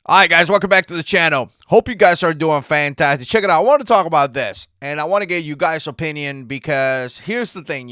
All right, guys, welcome back to the channel. Hope you guys are doing fantastic. Check it out. I want to talk about this, and I want to get you guys' opinion because here's the thing.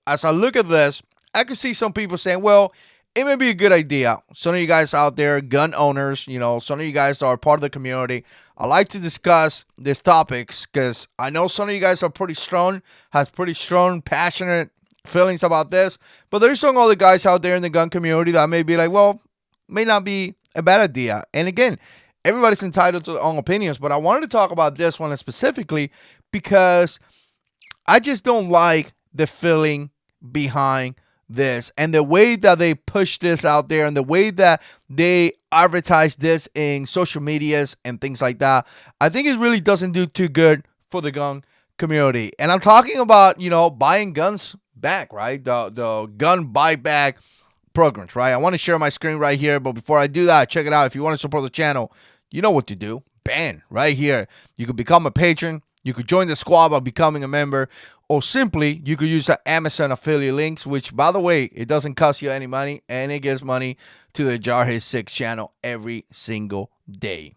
As I look at this, I can see some people saying, well, it may be a good idea. Some of you guys out there, gun owners, some of you guys are part of the community. I like to discuss these topics because I know some of you guys are pretty strong, has pretty strong, passionate feelings about this. But there's some other guys out there in the gun community that may be like, well, may not be a bad idea. And again, everybody's entitled to their own opinions, but I wanted to talk about this one specifically because I just don't like the feeling behind this and the way that they push this out there and the way that they advertise this in social medias and things like that. I think it really doesn't do too good for the gun community. And I'm talking about, buying guns back, right? The gun buyback programs, right? I want to share my screen right here, but before I do that, check it out. If you want to support the channel, you know what to do. Bam, right here. You could become a patron. You could join the squad by becoming a member, or simply you could use the Amazon affiliate links, which, by the way, it doesn't cost you any money, and it gives money to the Jarhead 6 channel every single day.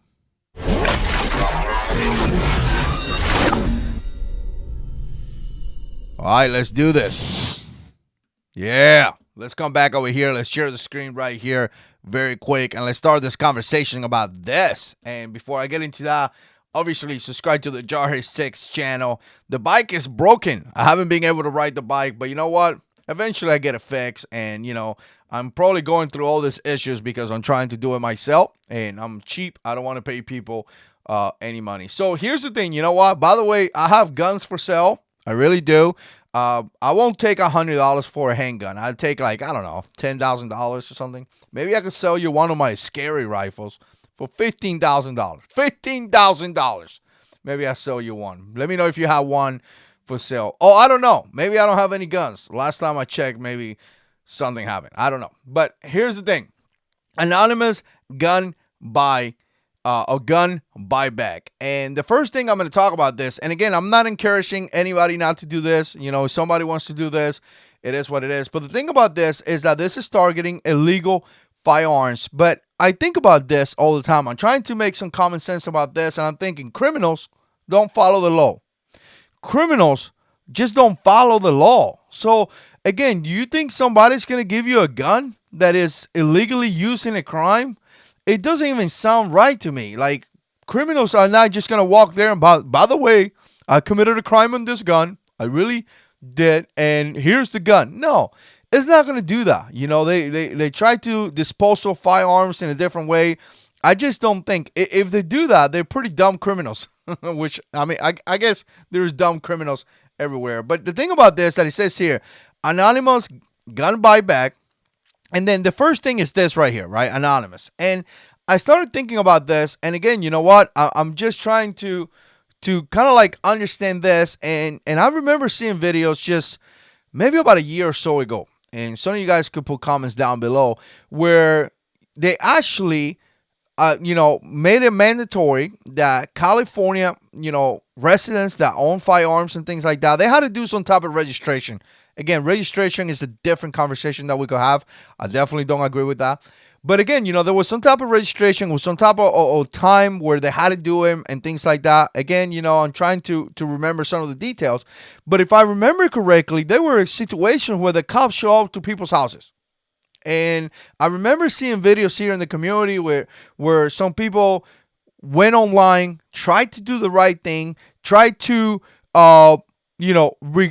All right, let's do this. Yeah. Let's come back over here. Let's share the screen right here very quick. And let's start this conversation about this. And before I get into that, obviously subscribe to the Jarhead 6 channel. The bike is broken. I haven't been able to ride the bike. But you know what? Eventually I get it fixed. And, I'm probably going through all these issues because I'm trying to do it myself. And I'm cheap. I don't want to pay people any money. So here's the thing. You know what? By the way, I have guns for sale. I really do. I won't take $100 for a handgun. I'd take $10,000 or something. Maybe I could sell you one of my scary rifles for $15,000. $15,000. Maybe I'll sell you one. Let me know if you have one for sale. Oh, I don't know. Maybe I don't have any guns. Last time I checked, maybe something happened. I don't know. But here's the thing. Anonymous gun buy. A gun buyback. And the first thing I'm going to talk about this, and again, I'm not encouraging anybody not to do this. If somebody wants to do this, it is what it is. But the thing about this is that this is targeting illegal firearms. But I think about this all the time. I'm trying to make some common sense about this, and I'm thinking criminals don't follow the law. Criminals just don't follow the law. So again, do you think somebody's going to give you a gun that is illegally used in a crime? It doesn't even sound right to me. Like, criminals are not just going to walk there and, by the way, I committed a crime on this gun. I really did. And here's the gun. No, it's not going to do that. They try to dispose of firearms in a different way. I just don't think. If they do that, they're pretty dumb criminals. Which, I guess there's dumb criminals everywhere. But the thing about this that it says here, anonymous gun buyback. And then the first thing is this right here, right? Anonymous. And I started thinking about this. And again, you know what? I'm just trying to kind of like understand this. And I remember seeing videos just maybe about a year or so ago. And some of you guys could put comments down below where they actually, made it mandatory that California, residents that own firearms and things like that, they had to do some type of registration. Again, registration is a different conversation that we could have. I definitely don't agree with that. But again, there was some type of registration with some type of time where they had to do it and things like that. Again, I'm trying to remember some of the details. But if I remember correctly, there were situations where the cops show up to people's houses. And I remember seeing videos here in the community where some people went online, tried to do the right thing, tried to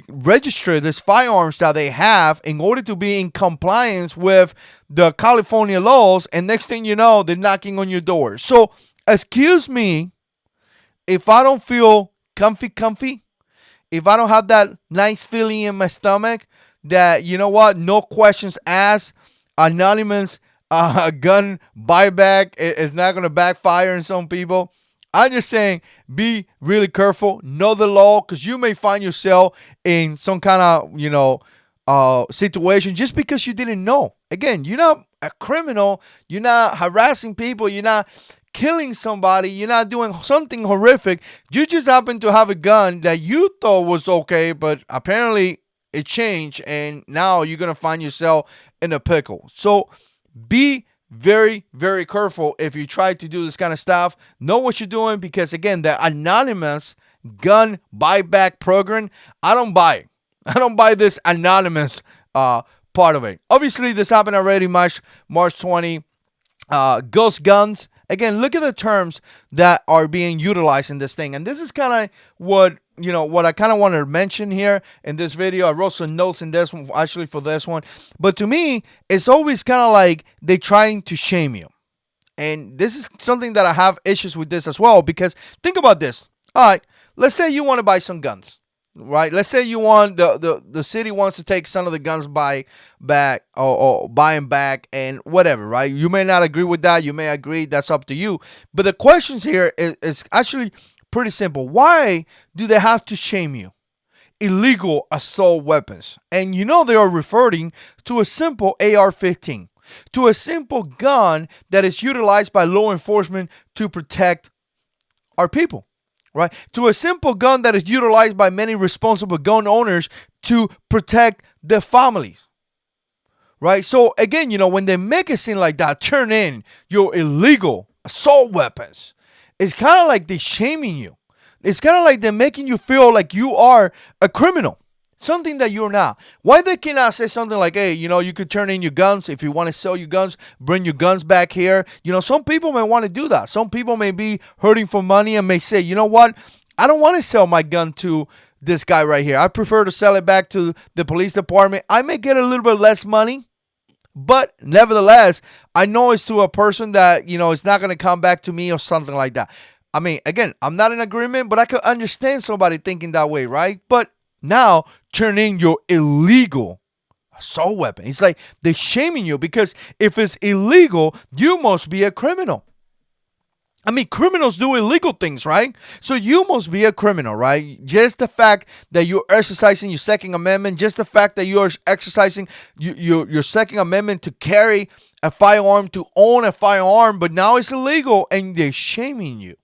register these firearms that they have in order to be in compliance with the California laws. And next thing you know, they're knocking on your door. So, excuse me, if I don't feel comfy, if I don't have that nice feeling in my stomach that, no questions asked, anonymous gun buyback is not going to backfire on some people. I'm just saying, be really careful. Know the law, because you may find yourself in some kind of, situation just because you didn't know. Again, you're not a criminal. You're not harassing people. You're not killing somebody. You're not doing something horrific. You just happen to have a gun that you thought was okay, but apparently it changed, and now you're going to find yourself in a pickle. So be very, very careful if you try to do this kind of stuff. Know what you're doing, because again, the anonymous gun buyback program, I don't buy it. I don't buy this anonymous part of it. Obviously, this happened already March 20. Ghost guns. Again, look at the terms that are being utilized in this thing. And this is kind of what I kind of wanted to mention here in this video. I wrote some notes in this one, actually, for this one. But to me, it's always kind of like they're trying to shame you. And this is something that I have issues with this as well, because think about this. All right, let's say you want to buy some guns, right? Let's say you want the city wants to take some of the guns back or buy them back and whatever, right? You may not agree with that. You may agree. That's up to you. But the questions here is actually pretty simple. Why do they have to shame you? Illegal assault weapons. And they are referring to a simple AR-15, to a simple gun that is utilized by law enforcement to protect our people. Right? To a simple gun that is utilized by many responsible gun owners to protect their families. Right? So again, when they make it seem like that, turn in your illegal assault weapons, it's kind of like they're shaming you. It's kind of like they're making you feel like you are a criminal. Something that you're not. Why they cannot say something like, hey, you could turn in your guns. If you want to sell your guns, bring your guns back here. Some people may want to do that. Some people may be hurting for money and may say, you know what? I don't want to sell my gun to this guy right here. I prefer to sell it back to the police department. I may get a little bit less money, but nevertheless, I know it's to a person that, it's not going to come back to me or something like that. I mean, again, I'm not in agreement, but I could understand somebody thinking that way, right? But now, turn in your illegal assault weapon. It's like they're shaming you, because if it's illegal, you must be a criminal. I mean, criminals do illegal things, right? So you must be a criminal, right? Just the fact that you're exercising your Second Amendment, just the fact that you're exercising your Second Amendment to carry a firearm, to own a firearm, but now it's illegal and they're shaming you.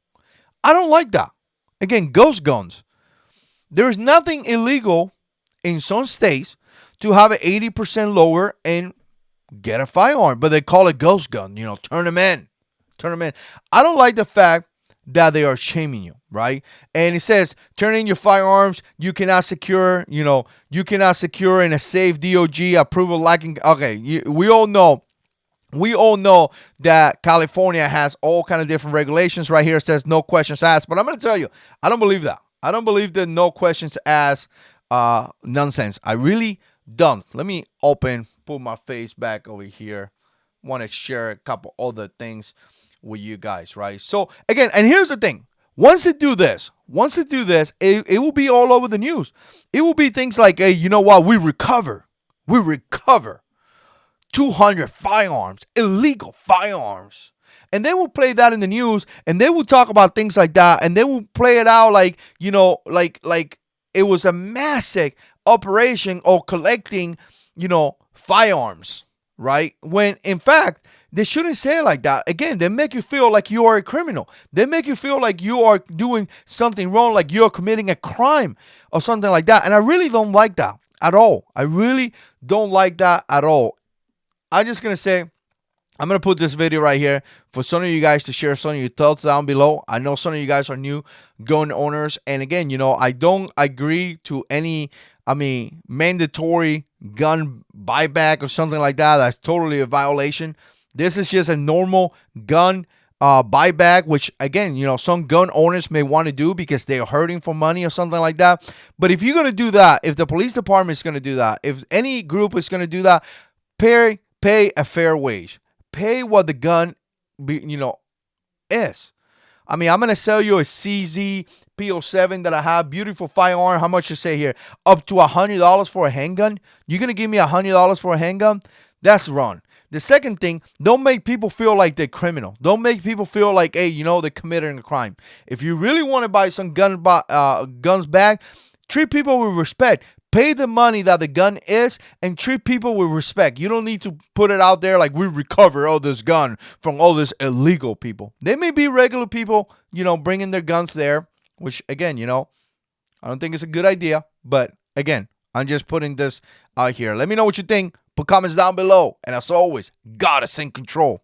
I don't like that. Again, ghost guns. There is nothing illegal in some states to have an 80% lower and get a firearm, but they call it ghost gun. Turn them in. I don't like the fact that they are shaming you, right? And it says, turn in your firearms. You cannot secure in a safe DOG approval lacking. Okay, we all know that California has all kind of different regulations. Right here it says no questions asked, but I'm going to tell you, I don't believe that. I don't believe the no questions asked nonsense. I really don't. Let me put my face back over here. Want to share a couple other things with you guys, right? So again, and here's the thing. Once they do this, it will be all over the news. It will be things like, hey, you know what? We recover 200 firearms, illegal firearms. And they will play that in the news, and they will talk about things like that, and they will play it out like, like it was a massive operation or collecting, firearms, right? When in fact, they shouldn't say it like that. Again, they make you feel like you are a criminal. They make you feel like you are doing something wrong, like you're committing a crime or something like that. And I really don't like that at all. I really don't like that at all. I'm just going to say, I'm going to put this video right here for some of you guys to share some of your thoughts down below. I know some of you guys are new gun owners. And again, I don't agree to any, mandatory gun buyback or something like that. That's totally a violation. This is just a normal gun buyback, which again, some gun owners may want to do because they're hurting for money or something like that. But if you're going to do that, if the police department is going to do that, if any group is going to do that, pay a fair wage. Pay what the gun, is. I'm going to sell you a CZ P07 that I have. Beautiful firearm. How much you say here? Up to $100 for a handgun? You're going to give me $100 for a handgun? That's wrong. The second thing, don't make people feel like they're criminal. Don't make people feel like, hey, they're committing a crime. If you really want to buy some guns back, treat people with respect. Pay the money that the gun is and treat people with respect. You don't need to put it out there like we recover all this gun from all this illegal people. They may be regular people, bringing their guns there, which again, I don't think it's a good idea. But again, I'm just putting this out here. Let me know what you think. Put comments down below. And as always, God is in control.